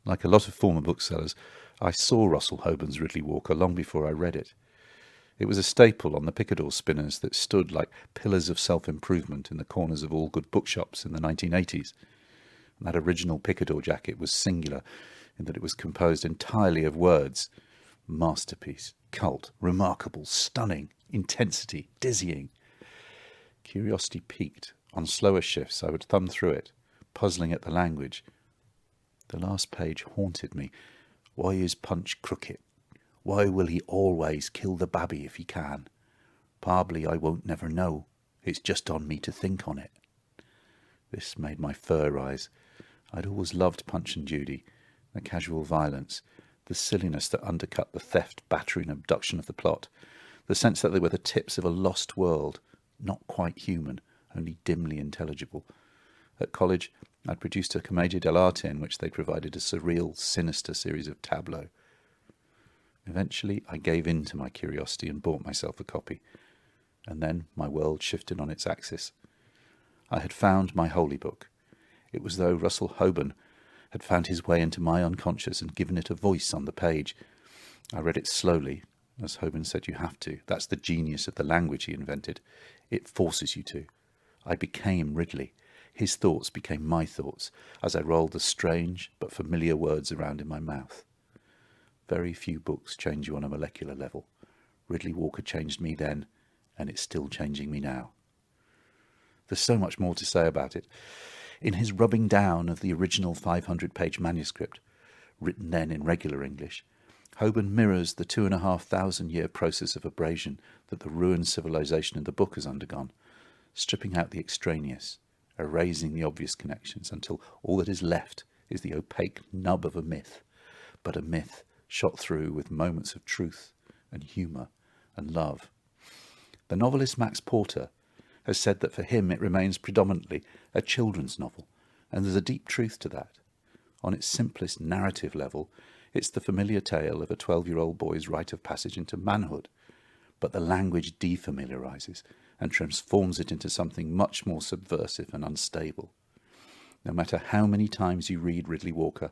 Like a lot of former booksellers, I saw Russell Hoban's Riddley Walker long before I read it. It was a staple on the picador spinners that stood like pillars of self-improvement in the corners of all good bookshops in the 1980s. And that original picador jacket was singular in that it was composed entirely of words. Masterpiece, cult, remarkable, stunning, intensity, dizzying. Curiosity piqued. On slower shifts I would thumb through it, puzzling at the language. The last page haunted me. Why is Punch crooked? Why will he always kill the babby if he can? Probably I won't never know. It's just on me to think on it. This made my fur rise. I'd always loved Punch and Judy, the casual violence, the silliness that undercut the theft, battery and abduction of the plot, the sense that they were the tips of a lost world, not quite human, only dimly intelligible. At college, I'd produced a commedia dell'arte in which they provided a surreal, sinister series of tableaux. Eventually, I gave in to my curiosity and bought myself a copy. And then my world shifted on its axis. I had found my holy book. It was though Russell Hoban had found his way into my unconscious and given it a voice on the page. I read it slowly, as Hoban said you have to. That's the genius of the language he invented. It forces you to. I became Riddley. His thoughts became my thoughts as I rolled the strange but familiar words around in my mouth. Very few books change you on a molecular level. Riddley Walker changed me then, and it's still changing me now. There's so much more to say about it. In his rubbing down of the original 500-page manuscript, written then in regular English, Hoban mirrors the 2,500-year process of abrasion that the ruined civilization in the book has undergone, stripping out the extraneous, erasing the obvious connections until all that is left is the opaque nub of a myth, but a myth shot through with moments of truth and humour and love. The novelist Max Porter has said that for him it remains predominantly a children's novel, and there's a deep truth to that. On its simplest narrative level, it's the familiar tale of a 12-year-old boy's rite of passage into manhood, but the language defamiliarises and transforms it into something much more subversive and unstable. No matter how many times you read Riddley Walker,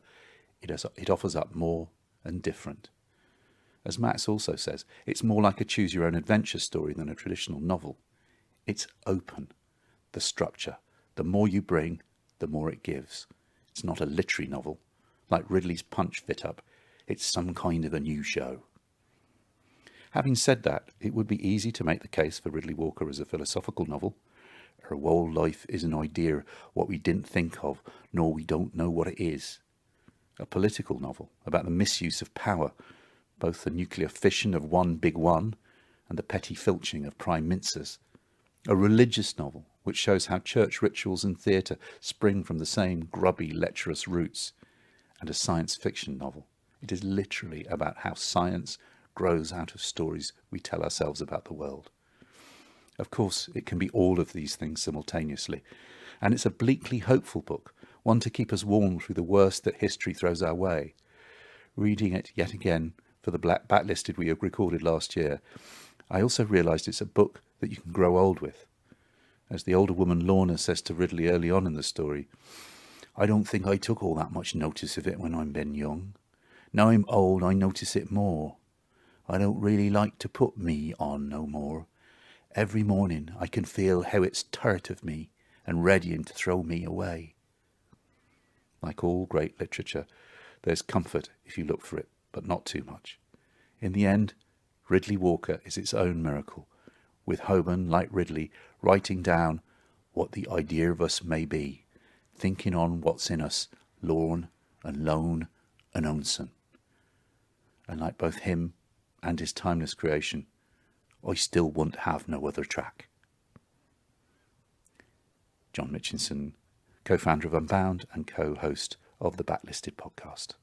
it offers up more and different. As Max also says, it's more like a choose-your-own-adventure story than a traditional novel. It's open. The structure, the more you bring, the more it gives. It's not a literary novel. Like Ridley's Punch fit-up, it's some kind of a new show. Having said that, it would be easy to make the case for Riddley Walker as a philosophical novel. Her whole life is an idea, what we didn't think of, nor we don't know what it is. A political novel about the misuse of power, both the nuclear fission of one big one and the petty filching of prime ministers. A religious novel which shows how church rituals and theatre spring from the same grubby, lecherous roots. And a science fiction novel. It is literally about how science grows out of stories we tell ourselves about the world. Of course, it can be all of these things simultaneously, and it's a bleakly hopeful book, one to keep us warm through the worst that history throws our way. Reading it yet again for the Backlisted we recorded last year, I also realised it's a book that you can grow old with. As the older woman Lorna says to Riddley early on in the story, I don't think I took all that much notice of it when I'm been young. Now I'm old, I notice it more. I don't really like to put me on no more. Every morning I can feel how it's tired of me and readying to throw me away. Like all great literature, there's comfort if you look for it, but not too much. In the end, Riddley Walker is its own miracle, with Hoban, like Riddley, writing down what the idea of us may be, thinking on what's in us, lorn and lone and lonesome. And like both him and his timeless creation, I still won't have no other track. John Mitchinson, co-founder of Unbound and co-host of the Backlisted podcast.